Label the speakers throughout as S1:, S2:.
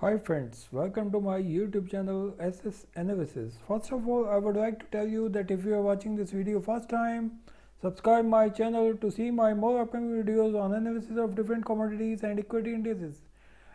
S1: Hi friends, welcome to my YouTube channel SS Analysis. First of all, I would like to tell you that if you are watching this video first time, subscribe my channel to see my more upcoming videos on analysis of different commodities and equity indices.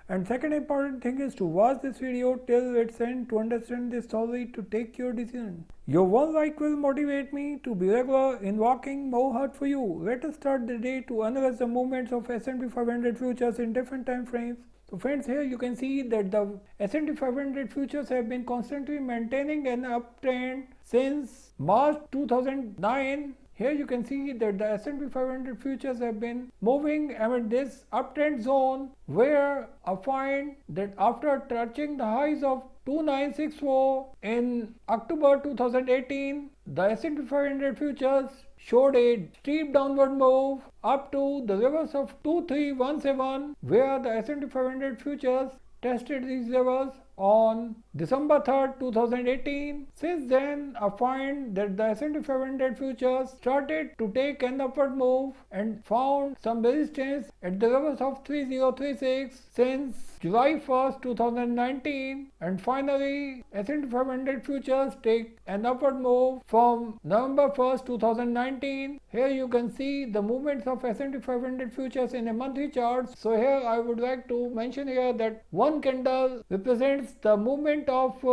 S1: And second important thing is to watch this video till its end to understand this story to take your decision. Your one like will motivate me to be regular in working more hard for you. Let us start the day to analyze the movements of S&P 500 futures in different time frames. So friends, here you can see that the S&P 500 futures have been constantly maintaining an uptrend since March 2009. Here you can see that the S&P 500 futures have been moving amid this uptrend zone, where I find that after touching the highs of 2964 in October 2018, the S&P 500 futures showed a steep downward move up to the levels of 2317, where the S&P 500 futures tested these levels on December 3rd, 2018. Since then, I find that the S&P 500 futures started to take an upward move and found some resistance at the levels of 3036 since July 1st, 2019, and finally S&P 500 futures take an upward move from November 1st, 2019. Here you can see the movements of S&P 500 futures in a monthly chart. So here I would like to mention here that one candle represents the movement of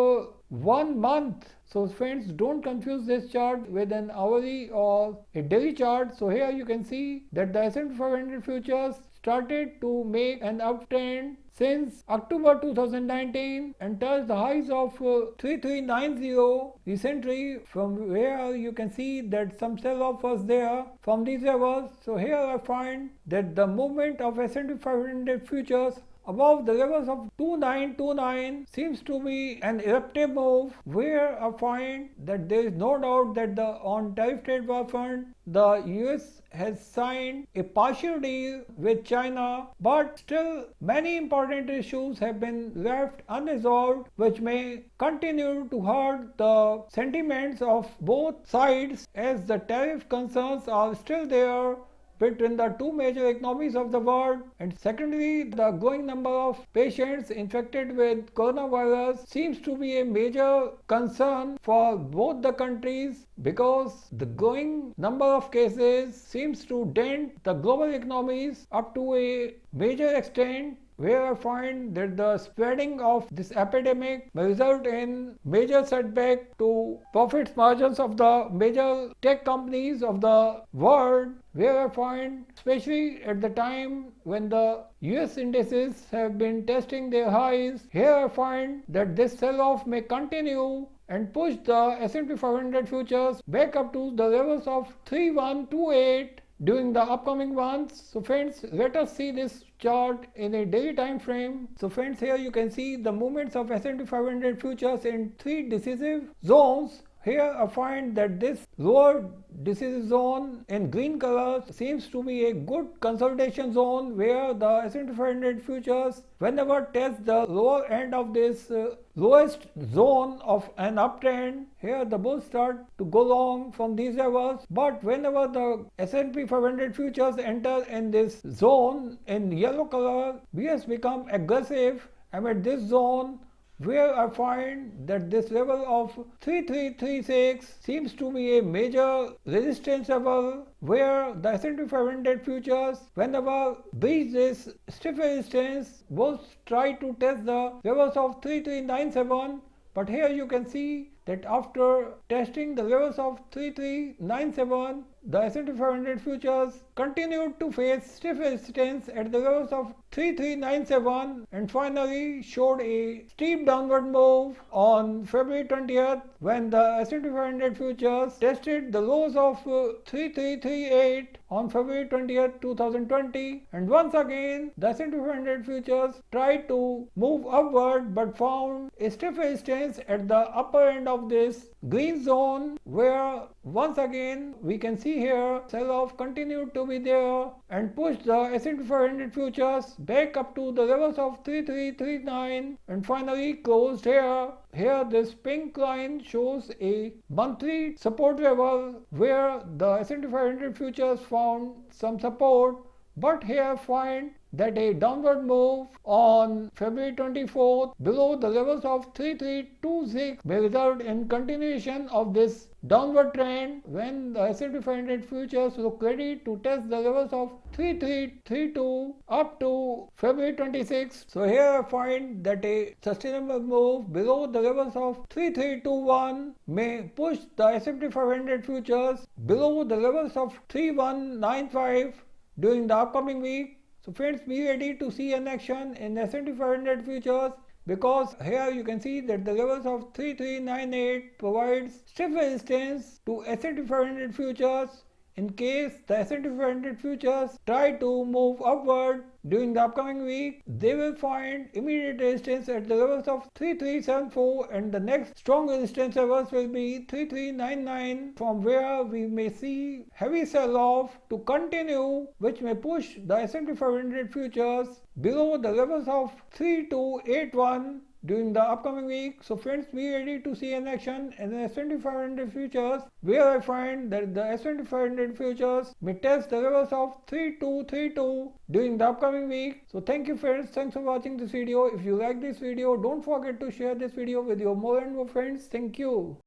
S1: 1 month. So friends, don't confuse this chart with an hourly or a daily chart. So here you can see that the S&P 500 futures started to make an uptrend since October 2019 and touched the highs of 3390 recently, from where you can see that some sell-off was there from these levels. So here I find that the movement of S&P 500 futures above the levels of 2929 seems to be an eruptive move, where I find that there is no doubt that on tariff trade war front, the US has signed a partial deal with China, but still many important issues have been left unresolved, which may continue to hurt the sentiments of both sides, as the tariff concerns are still there between the two major economies of the world. And secondly, the growing number of patients infected with coronavirus seems to be a major concern for both the countries, because the growing number of cases seems to dent the global economies up to a major extent, where I find that the spreading of this epidemic may result in major setback to profit margins of the major tech companies of the world, where I find, especially at the time when the US indices have been testing their highs, here I find that this sell-off may continue and push the S&P 500 futures back up to the levels of 3128 during the upcoming months. So friends, let us see this chart in a daily time frame. So friends, here you can see the movements of S&P 500 futures in three decisive zones. Here I find that this lower decisive zone in green color seems to be a good consolidation zone, where the S&P 500 futures, whenever test the lower end of this lowest zone of an uptrend, here the bulls start to go long from these levels. But whenever the S&P 500 futures enter in this zone in yellow color, we has become aggressive amid this zone, where I find that this level of 3336 seems to be a major resistance level, where the S&P 500 futures, whenever breach this stiff resistance, both try to test the levels of 3397. But here you can see that after testing the levels of 3397, the S&P 500 futures continued to face stiff resistance at the levels of 3397 and finally showed a steep downward move on February 20th, when the S&P 500 futures tested the lows of 3338 on February 20th, 2020, and once again the S&P 500 futures tried to move upward but found a stiff resistance at the upper end of this green zone, where once again we can see here sell-off continued to be there and pushed the S&P 500 futures back up to the levels of 3339 and finally closed here. Here this pink line shows a monthly support level, where the S&P 500 futures found some support, but here find that a downward move on February 24th below the levels of 3326 may result in continuation of this downward trend when the S&P 500 futures look ready to test the levels of 3332 up to February 26th. So here I find that a sustainable move below the levels of 3321 may push the S&P 500 futures below the levels of 3195 during the upcoming week. So friends, be ready to see an action in S&P 500 futures, because here you can see that the levels of 3398 provides stiff resistance to S&P 500 futures. In case the S&P 500 futures try to move upward during the upcoming week, they will find immediate resistance at the levels of 3374, and the next strong resistance levels will be 3399, from where we may see heavy sell-off to continue, which may push the S&P 500 futures below the levels of 3281 during the upcoming week. So friends, be ready to see an action in the S&P 500 futures, where I find that the S&P 500 futures may test the levels of 3232 during the upcoming week. So thank you friends, thanks for watching this video. If you like this video, don't forget to share this video with your more and more friends. Thank you.